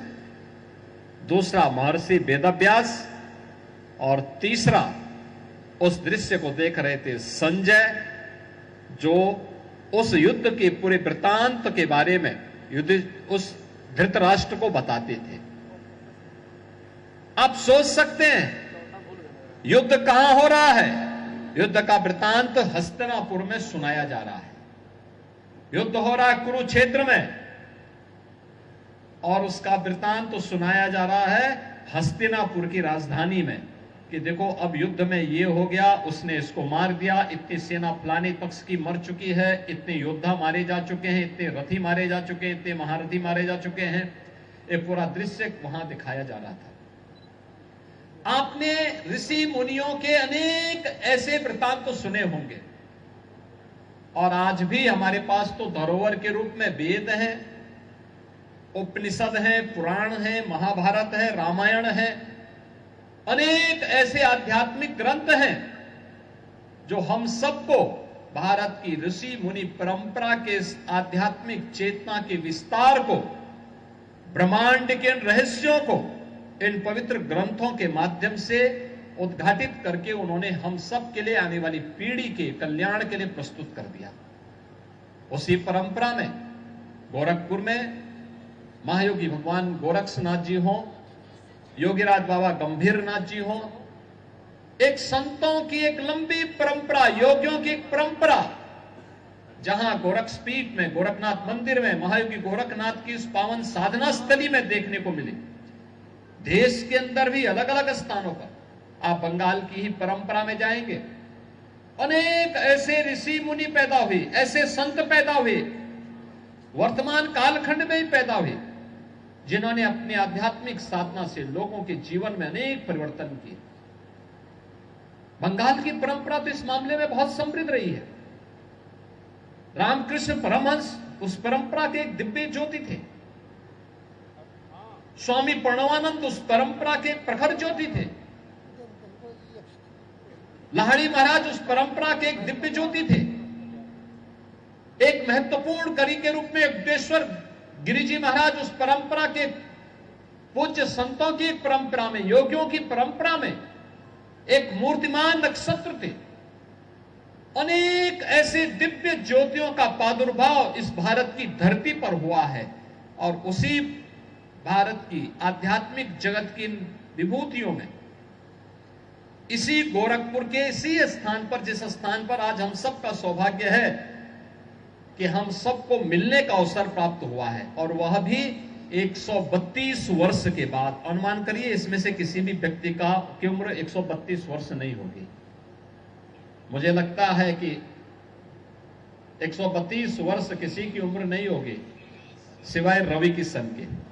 दूसरा महर्षि वेदव्यास और तीसरा उस दृश्य को देख रहे थे संजय, जो उस युद्ध के पूरे वृतांत के बारे में उस धृतराष्ट्र को बताते थे। आप सोच सकते हैं युद्ध कहां हो रहा है? युद्ध का वृतांत हस्तिनापुर में सुनाया जा रहा है। युद्ध हो रहा है कुरुक्षेत्र में और उसका वृतांत तो सुनाया जा रहा है हस्तिनापुर की राजधानी में कि देखो अब युद्ध में ये हो गया, उसने इसको मार दिया, इतनी सेना फलाने पक्ष की मर चुकी है, इतने योद्धा मारे जा चुके हैं, इतने रथी मारे जा चुके हैं, इतने महारथी मारे जा चुके हैं। ये पूरा दृश्य वहां दिखाया जा रहा था। आपने ऋषि मुनियों के अनेक ऐसे वृतांत तो सुने होंगे और आज भी हमारे पास तो धरोहर के रूप में वेद है, उपनिषद है, पुराण है, महाभारत है, रामायण है, अनेक ऐसे आध्यात्मिक ग्रंथ हैं जो हम सबको भारत की ऋषि मुनि परंपरा के आध्यात्मिक चेतना के विस्तार को, ब्रह्मांड के रहस्यों को इन पवित्र ग्रंथों के माध्यम से उद्घाटित करके उन्होंने हम सब के लिए, आने वाली पीढ़ी के कल्याण के लिए प्रस्तुत कर दिया। उसी परंपरा में गोरखपुर में महायोगी भगवान गोरक्षनाथ जी हों, योगीराज बाबा गंभीरनाथ जी हों, एक संतों की एक लंबी परंपरा, योगियों की एक परंपरा, जहां गोरक्षपीठ में, गोरखनाथ मंदिर में महायोगी गोरखनाथ की उस पावन साधना स्थली में देखने को मिली। देश के अंदर भी अलग अलग स्थानों पर, आप बंगाल की ही परंपरा में जाएंगे, अनेक ऐसे ऋषि मुनि पैदा हुए, ऐसे संत पैदा हुए, वर्तमान कालखंड में ही पैदा हुए, जिन्होंने अपनी आध्यात्मिक साधना से लोगों के जीवन में अनेक परिवर्तन किए। बंगाल की परंपरा तो इस मामले में बहुत समृद्ध रही है। रामकृष्ण परमहंस उस परंपरा के एक दिव्य ज्योति थे। स्वामी प्रणवानंद उस परंपरा के प्रखर ज्योति थे। लाहिड़ी महाराज उस परंपरा के एक दिव्य ज्योति थे। एक महत्वपूर्ण कड़ी के रूप में युक्तेश्वर गिरिजी महाराज उस परंपरा के पूज्य संतों की एक परंपरा में, योगियों की परंपरा में एक मूर्तिमान नक्षत्र थे। अनेक ऐसे दिव्य ज्योतियों का प्रादुर्भाव इस भारत की धरती पर हुआ है और उसी भारत की आध्यात्मिक जगत की विभूतियों में, इसी गोरखपुर के इसी स्थान पर, जिस स्थान पर आज हम सबका सौभाग्य है कि हम सबको मिलने का अवसर प्राप्त हुआ है, और वह भी 132 वर्ष के बाद। अनुमान करिए इसमें से किसी भी व्यक्ति की उम्र 132 वर्ष नहीं होगी। मुझे लगता है कि 132 वर्ष किसी की उम्र नहीं होगी सिवाय रवि किशन के।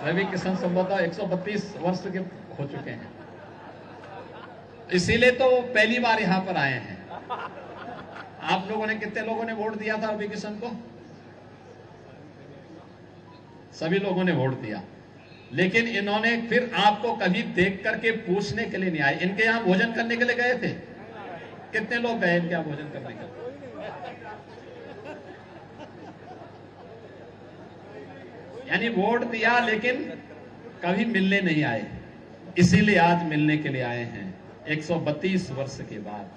रवि किशन संभवतः 132 वर्ष के हो चुके हैं, इसीलिए तो पहली बार यहां पर आए हैं। आप लोगों ने, कितने लोगों ने वोट दिया था रवि किशन को? सभी लोगों ने वोट दिया, लेकिन इन्होंने फिर आपको कभी देख करके पूछने के लिए नहीं आए। इनके यहां भोजन करने के लिए गए थे? कितने लोग गए इनके यहां भोजन करने के लिए? यानी वोट दिया लेकिन कभी मिलने नहीं आए, इसीलिए आज मिलने के लिए आए हैं 132 वर्ष के बाद।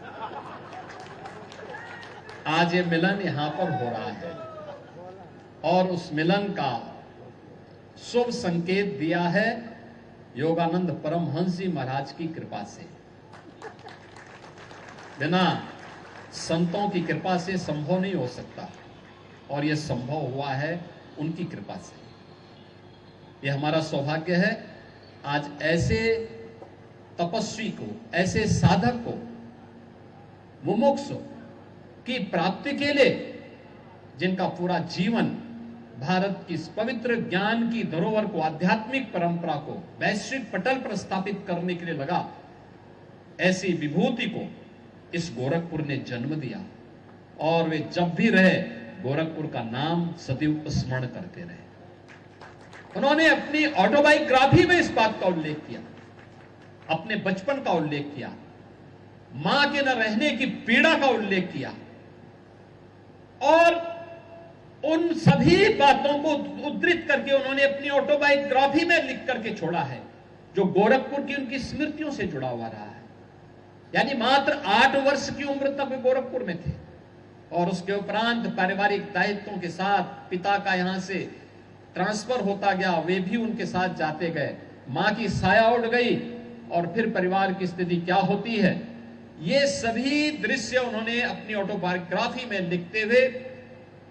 आज ये मिलन यहां पर हो रहा है और उस मिलन का शुभ संकेत दिया है योगानंद परमहंस जी महाराज की कृपा से। बिना संतों की कृपा से संभव नहीं हो सकता, और यह संभव हुआ है उनकी कृपा से। यह हमारा सौभाग्य है आज ऐसे तपस्वी को, ऐसे साधक को, मुमुक्षु की प्राप्ति के लिए, जिनका पूरा जीवन भारत की इस पवित्र ज्ञान की धरोहर को, आध्यात्मिक परंपरा को वैश्विक पटल पर स्थापित करने के लिए लगा, ऐसी विभूति को इस गोरखपुर ने जन्म दिया। और वे जब भी रहे गोरखपुर का नाम सदैव स्मरण करते रहे। उन्होंने अपनी ऑटोबायोग्राफी में इस बात का उल्लेख किया, अपने बचपन का उल्लेख किया, मां के न रहने की पीड़ा का उल्लेख किया, और उन सभी बातों को उद्धृत करके उन्होंने अपनी ऑटोबायोग्राफी में लिख करके छोड़ा है, जो गोरखपुर की उनकी स्मृतियों से जुड़ा हुआ रहा है। यानी मात्र 8 वर्ष की उम्र तक वे गोरखपुर में थे, और उसके उपरांत पारिवारिक दायित्वों के साथ पिता का यहां से ट्रांसफर होता गया, वे भी उनके साथ जाते गए, मां की साया उड़ गई, और फिर परिवार की स्थिति क्या होती है, ये सभी दृश्य उन्होंने अपनी ऑटोबायोग्राफी में लिखते हुए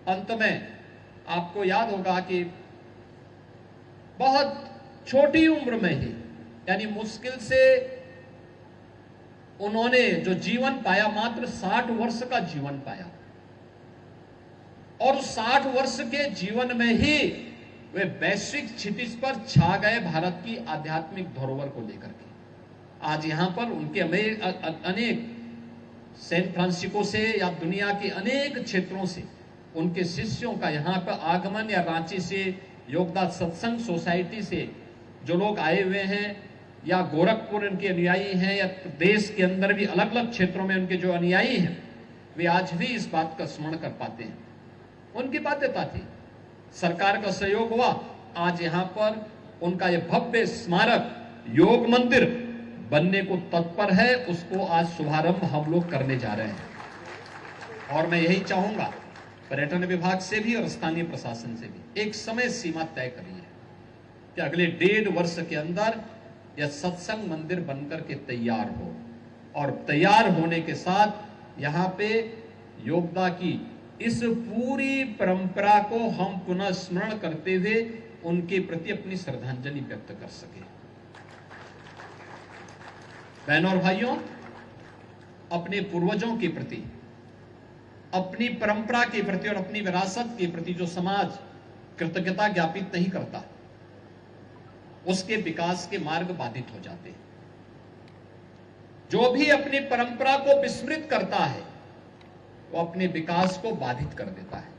अंत में, आपको याद होगा कि बहुत छोटी उम्र में ही, यानी मुश्किल से उन्होंने जो जीवन पाया, मात्र 60 वर्ष का जीवन पाया, और 60 वर्ष के जीवन में ही वे वैश्विक क्षितिज पर छा गए भारत की आध्यात्मिक धरोहर को लेकर के। आज यहां पर उनके अनेक सैन फ्रांसिस्को से या दुनिया के अनेक क्षेत्रों से उनके शिष्यों का यहां पर आगमन, या रांची से योगदान सत्संग सोसाइटी से जो लोग आए हुए हैं, या गोरखपुर उनके अनुयायी हैं, या देश के अंदर भी अलग अलग क्षेत्रों में उनके जो अनुयायी हैं, वे आज भी इस बात का स्मरण कर पाते हैं। उनकी बाध्यता थी, सरकार का सहयोग हुआ, आज यहां पर उनका यह भव्य स्मारक योग मंदिर बनने को तत्पर है। उसको आज शुभारंभ हम लोग करने जा रहे हैं, और मैं यही चाहूंगा पर्यटन विभाग से भी और स्थानीय प्रशासन से भी एक समय सीमा तय करिए कि अगले 1.5 वर्ष के अंदर यह सत्संग मंदिर बनकर के तैयार हो, और तैयार होने के साथ यहां पे योगदा की इस पूरी परंपरा को हम पुनः स्मरण करते हुए उनके प्रति अपनी श्रद्धांजलि व्यक्त कर सके। बहनों और भाइयों, अपने पूर्वजों के प्रति, अपनी परंपरा के प्रति और अपनी विरासत के प्रति जो समाज कृतज्ञता ज्ञापित नहीं करता, उसके विकास के मार्ग बाधित हो जाते हैं। जो भी अपनी परंपरा को विस्मृत करता है वो अपने विकास को बाधित कर देता है,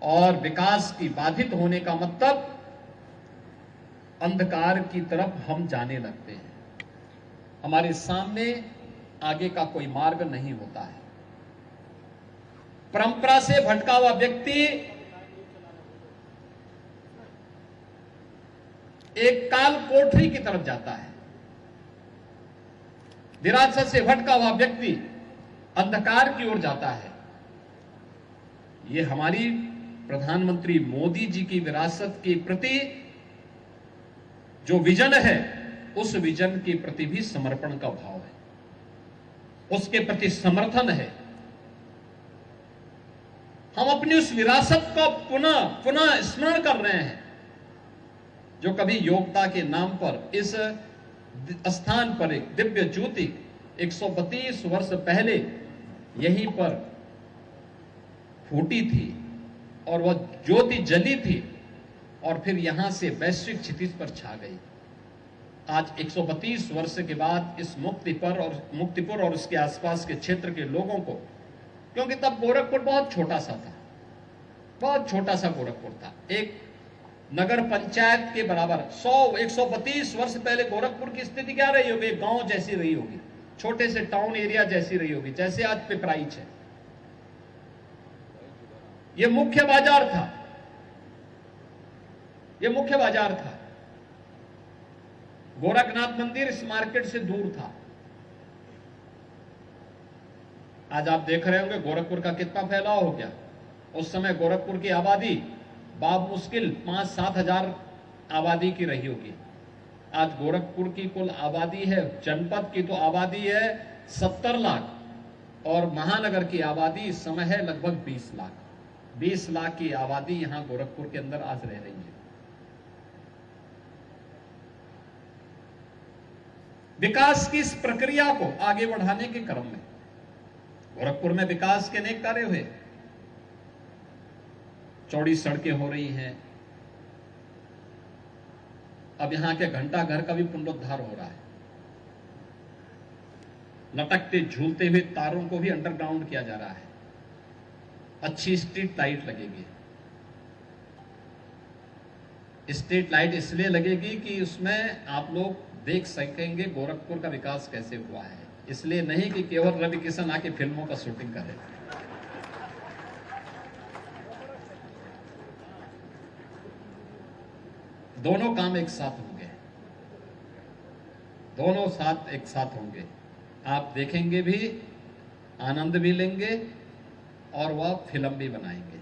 और विकास की बाधित होने का मतलब अंधकार की तरफ हम जाने लगते हैं। हमारे सामने आगे का कोई मार्ग नहीं होता है। परंपरा से भटका हुआ व्यक्ति एक काल कोठरी की तरफ जाता है, विरासत से भटका हुआ व्यक्ति अंधकार की ओर जाता है। ये हमारी प्रधानमंत्री मोदी जी की विरासत के प्रति जो विजन है, उस विजन के प्रति भी समर्पण का भाव है, उसके प्रति समर्थन है। हम अपनी उस विरासत को पुनः स्मरण कर रहे हैं, जो कभी योगदा के नाम पर इस स्थान पर एक दिव्य ज्योति 132 वर्ष पहले यहीं पर फूटी थी, और वह ज्योति जली थी, और फिर यहां से वैश्विक क्षितिज पर छा गई। आज 132 वर्ष के बाद इस मुक्तिपुर और उसके आसपास के क्षेत्र के लोगों को, क्योंकि तब गोरखपुर बहुत छोटा सा था, बहुत छोटा सा गोरखपुर था, एक नगर पंचायत के बराबर। 132 वर्ष पहले गोरखपुर की स्थिति क्या रही होगी? गांव जैसी रही होगी, छोटे से टाउन एरिया जैसी रही होगी, जैसे आज पिपराइच है। यह मुख्य बाजार था, यह मुख्य बाजार था। गोरखनाथ मंदिर इस मार्केट से दूर था। आज आप देख रहे होंगे गोरखपुर का कितना फैलाव हो गया। उस समय गोरखपुर की आबादी बाब मुश्किल 5-7 हजार आबादी की रही होगी। आज गोरखपुर की कुल आबादी है, जनपद की तो आबादी है 70 लाख और महानगर की आबादी इस समय है लगभग 20 लाख। 20 लाख की आबादी यहां गोरखपुर के अंदर आज रह रही है। विकास की इस प्रक्रिया को आगे बढ़ाने के क्रम में गोरखपुर में विकास के अनेक कार्य हुए। चौड़ी सड़कें हो रही हैं, अब यहां के घंटा घर का भी पुनरुद्धार हो रहा है। लटकते झूलते हुए तारों को भी अंडरग्राउंड किया जा रहा है। अच्छी स्ट्रीट लाइट लगेगी। स्ट्रीट लाइट इसलिए लगेगी कि उसमें आप लोग देख सकेंगे गोरखपुर का विकास कैसे हुआ है, इसलिए नहीं कि केवल रवि किशन आके फिल्मों का शूटिंग करे। दोनों काम एक साथ होंगे, दोनों साथ एक साथ होंगे। आप देखेंगे भी, आनंद भी लेंगे और वह फिल्म भी बनाएंगे।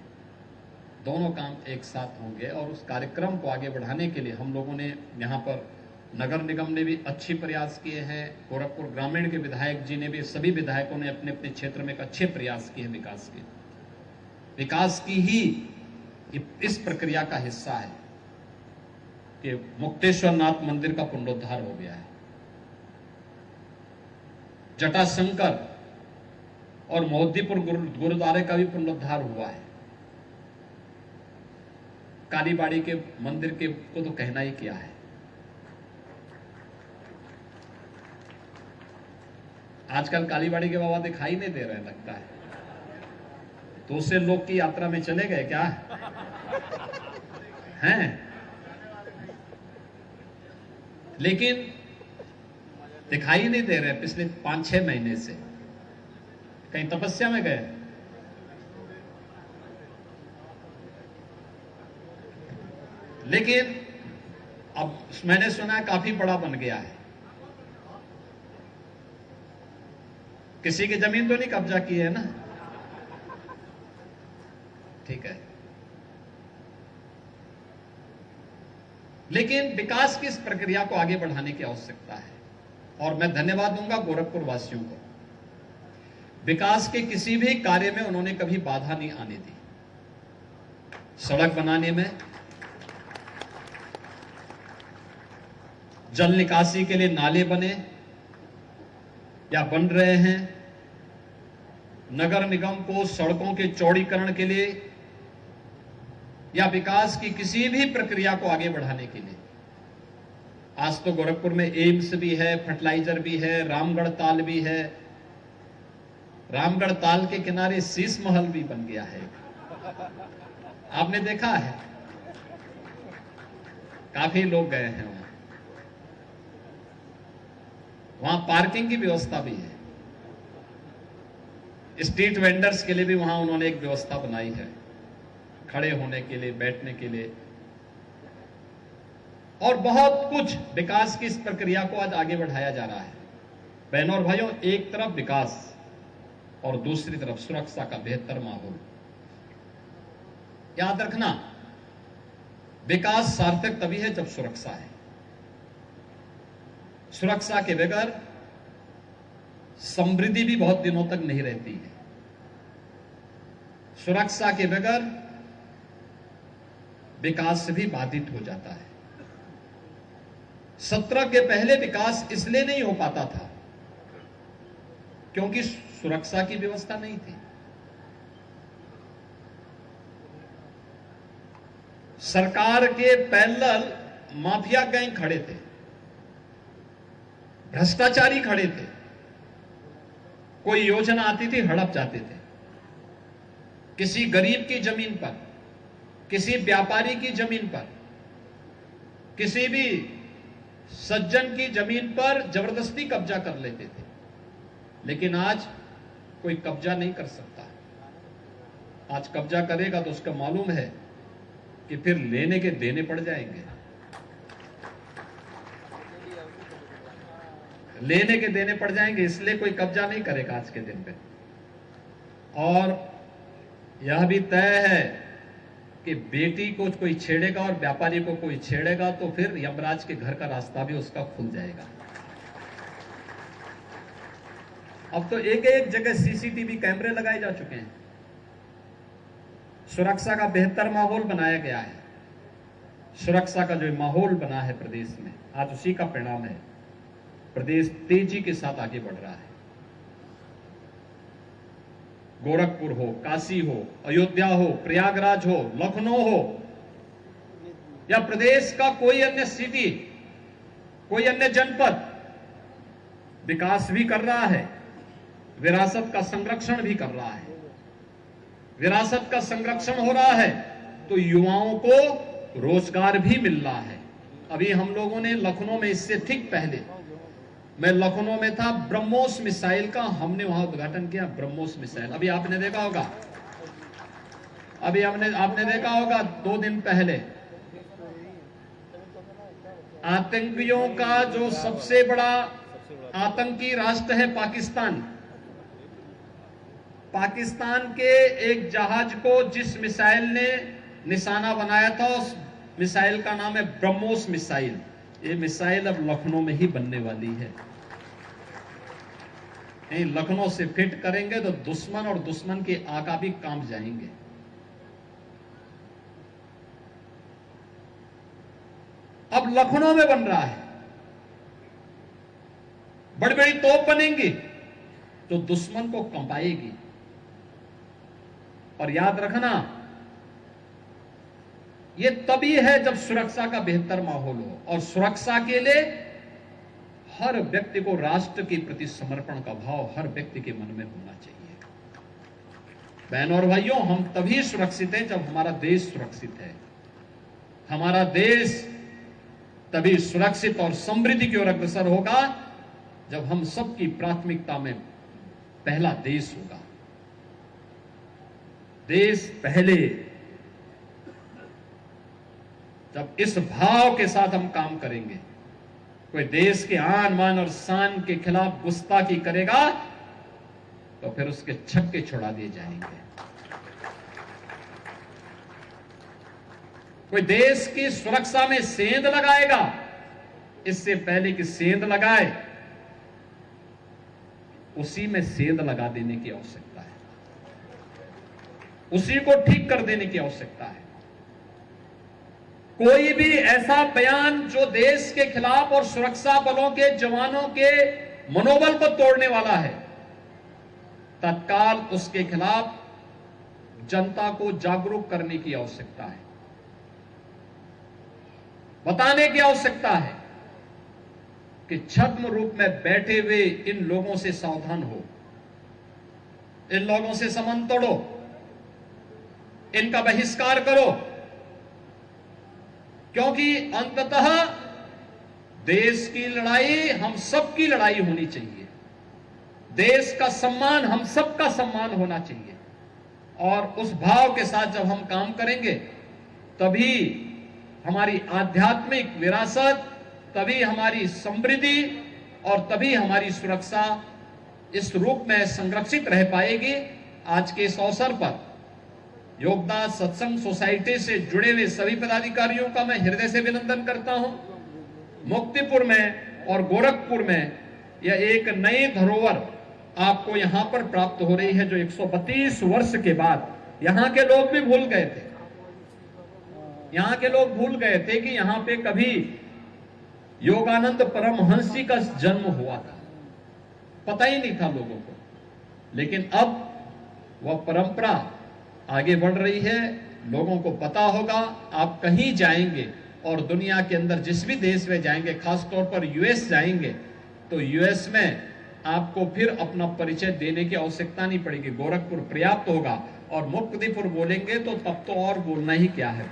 दोनों काम एक साथ होंगे और उस कार्यक्रम को आगे बढ़ाने के लिए हम लोगों ने यहाँ पर नगर निगम ने भी अच्छे प्रयास किए हैं। गोरखपुर ग्रामीण के विधायक जी ने भी, सभी विधायकों ने अपने अपने क्षेत्र में एक अच्छे प्रयास किए हैं। विकास की ही इस प्रक्रिया का हिस्सा है कि मुक्तेश्वर नाथ मंदिर का पुनरुद्धार हो गया है, जटाशंकर और मोहद्दीपुर गुरुद्वारे का भी पुनरुद्धार हुआ है। कालीबाड़ी के मंदिर के को तो कहना ही क्या है। आजकल कालीबाड़ी के बाबा दिखाई नहीं दे रहे, लगता है दूसरे लोग की यात्रा में चले गए क्या हैं? लेकिन दिखाई नहीं दे रहे पिछले 5-6 महीने से। कहीं तपस्या में गए? लेकिन अब मैंने सुना है काफी बड़ा बन गया है। किसी की जमीन तो नहीं कब्जा की है ना? ठीक है। लेकिन विकास की इस प्रक्रिया को आगे बढ़ाने की आवश्यकता है और मैं धन्यवाद दूंगा गोरखपुर वासियों को। विकास के किसी भी कार्य में उन्होंने कभी बाधा नहीं आने दी। सड़क बनाने में, जल निकासी के लिए नाले बने या बन रहे हैं, नगर निगम को सड़कों के चौड़ीकरण के लिए या विकास की किसी भी प्रक्रिया को आगे बढ़ाने के लिए। आज तो गोरखपुर में एम्स भी है, फर्टिलाइजर भी है, रामगढ़ ताल भी है। रामगढ़ ताल के किनारे शीश महल भी बन गया है, आपने देखा है? काफी लोग गए हैं वहां। वहां पार्किंग की व्यवस्था भी है। स्ट्रीट वेंडर्स के लिए भी वहां उन्होंने एक व्यवस्था बनाई है, खड़े होने के लिए, बैठने के लिए, और बहुत कुछ विकास की इस प्रक्रिया को आज आगे बढ़ाया जा रहा है। बहनों और भाइयों, एक तरफ विकास और दूसरी तरफ सुरक्षा का बेहतर माहौल। याद रखना, विकास सार्थक तभी है जब सुरक्षा है। सुरक्षा के बगैर समृद्धि भी बहुत दिनों तक नहीं रहती है। सुरक्षा के बगैर विकास भी बाधित हो जाता है। 17 के पहले विकास इसलिए नहीं हो पाता था क्योंकि सुरक्षा की व्यवस्था नहीं थी। सरकार के पैरेलल माफिया गैंग खड़े थे, भ्रष्टाचारी खड़े थे। कोई योजना आती थी, हड़प जाते थे। किसी गरीब की जमीन पर, किसी व्यापारी की जमीन पर, किसी भी सज्जन की जमीन पर जबरदस्ती कब्जा कर लेते थे। लेकिन आज कोई कब्जा नहीं कर सकता। आज कब्जा करेगा तो उसका मालूम है कि फिर लेने के देने पड़ जाएंगे। लेने के देने पड़ जाएंगे, इसलिए कोई कब्जा नहीं करेगा आज के दिन पे। और यह भी तय है कि बेटी को कोई छेड़ेगा और व्यापारी को कोई छेड़ेगा तो फिर यमराज के घर का रास्ता भी उसका खुल जाएगा। अब तो एक एक जगह सीसीटीवी कैमरे लगाए जा चुके हैं, सुरक्षा का बेहतर माहौल बनाया गया है। सुरक्षा का जो माहौल बना है प्रदेश में, आज उसी का परिणाम है प्रदेश तेजी के साथ आगे बढ़ रहा है। गोरखपुर हो, काशी हो, अयोध्या हो, प्रयागराज हो, लखनऊ हो या प्रदेश का कोई अन्य सिटी, कोई अन्य जनपद विकास भी कर रहा है, विरासत का संरक्षण भी कर रहा है। विरासत का संरक्षण हो रहा है तो युवाओं को रोजगार भी मिल रहा है। अभी हम लोगों ने लखनऊ में, इससे ठीक पहले मैं लखनऊ में था, ब्रह्मोस मिसाइल का हमने वहां उद्घाटन किया। ब्रह्मोस मिसाइल अभी आपने देखा होगा, आपने देखा होगा 2 दिन पहले आतंकियों का जो सबसे बड़ा आतंकी राष्ट्र है पाकिस्तान के एक जहाज को जिस मिसाइल ने निशाना बनाया था, उस मिसाइल का नाम है ब्रह्मोस मिसाइल। ये मिसाइल अब लखनऊ में ही बनने वाली है। नहीं, लखनऊ से फिट करेंगे तो दुश्मन और दुश्मन के आका भी कांप जाएंगे। अब लखनऊ में बन रहा है, बड़ी बड़ी तोप बनेंगी तो दुश्मन को कंपाएगी। और याद रखना, ये तभी है जब सुरक्षा का बेहतर माहौल हो, और सुरक्षा के लिए हर व्यक्ति को राष्ट्र के प्रति समर्पण का भाव हर व्यक्ति के मन में होना चाहिए। बहनों और भाइयों, हम तभी सुरक्षित हैं जब हमारा देश सुरक्षित है। हमारा देश तभी सुरक्षित और समृद्धि की ओर अग्रसर होगा जब हम सबकी प्राथमिकता में पहला देश होगा। देश पहले, जब इस भाव के साथ हम काम करेंगे, कोई देश के आन मान और शान के खिलाफ गुस्ताखी करेगा तो फिर उसके छक्के छुड़ा दिए जाएंगे। कोई देश की सुरक्षा में सेंध लगाएगा, इससे पहले कि सेंध लगाए उसी में सेंध लगा देने की आवश्यकता है, उसी को ठीक कर देने की आवश्यकता है। कोई भी ऐसा बयान जो देश के खिलाफ और सुरक्षा बलों के जवानों के मनोबल को तोड़ने वाला है, तत्काल उसके खिलाफ जनता को जागरूक करने की आवश्यकता है, बताने की आवश्यकता है कि छद्म रूप में बैठे हुए इन लोगों से सावधान हो, इन लोगों से संबंध तोड़ो, इनका बहिष्कार करो, क्योंकि अंततः देश की लड़ाई हम सबकी लड़ाई होनी चाहिए। देश का सम्मान हम सबका सम्मान होना चाहिए। और उस भाव के साथ जब हम काम करेंगे तभी हमारी आध्यात्मिक विरासत, तभी हमारी समृद्धि और तभी हमारी सुरक्षा इस रूप में संरक्षित रह पाएगी। आज के इस अवसर पर योगदान सत्संग सोसाइटी से जुड़े हुए सभी पदाधिकारियों का मैं हृदय से अभिनंदन करता हूं। मुक्तिपुर में और गोरखपुर में यह एक नई धरोहर आपको यहां पर प्राप्त हो रही है, जो 132 वर्ष के बाद यहां के लोग भी भूल गए थे। यहां के लोग भूल गए थे कि यहां पे कभी योगानंद परमहंस जी का जन्म हुआ था, पता ही नहीं था लोगों को। लेकिन अब वह परंपरा आगे बढ़ रही है, लोगों को पता होगा। आप कहीं जाएंगे और दुनिया के अंदर जिस भी देश में जाएंगे, खासतौर पर यूएस जाएंगे, तो यूएस में आपको फिर अपना परिचय देने की आवश्यकता नहीं पड़ेगी। गोरखपुर पर्याप्त होगा, और मुक्तिपुर बोलेंगे तो तब तो और बोलना ही क्या है।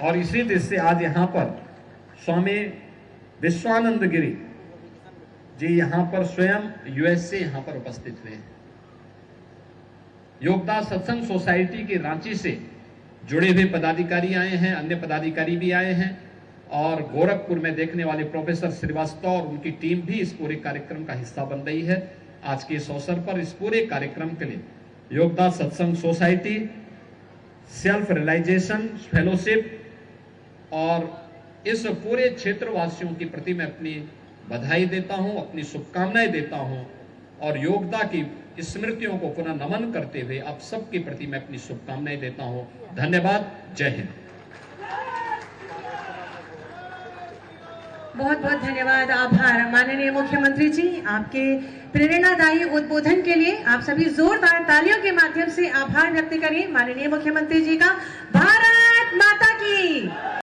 और इसी दृष्टि से आज यहां पर स्वामी विश्वानंद गिरी जी यहां पर स्वयं यूएस से यहां पर उपस्थित हुए हैं। योगदान सत्संग सोसाइटी के रांची से जुड़े हुए पदाधिकारी आए हैं, अन्य पदाधिकारी भी आए हैं, और गोरखपुर में देखने वाले प्रोफेसर श्रीवास्तव और उनकी टीम भी इस पूरे कार्यक्रम का हिस्सा बन रही है। आज के इस अवसर पर इस पूरे कार्यक्रम के लिए योगदान Satsanga society self realisation fellowship और इस पूरे क्षेत्रवासियों के प्रति मैं अपनी बधाई देता हूं, अपनी शुभकामनाएं देता हूं और योगदा की स्मृतियों को पुनः नमन करते हुए आप सबके प्रति मैं अपनी शुभकामनाएं देता हूं। धन्यवाद। जय हिंद। बहुत बहुत धन्यवाद, आभार माननीय मुख्यमंत्री जी, आपके प्रेरणादायी उद्बोधन के लिए आप सभी जोरदार तालियों के माध्यम से आभार व्यक्त करें माननीय मुख्यमंत्री जी का। भारत माता की।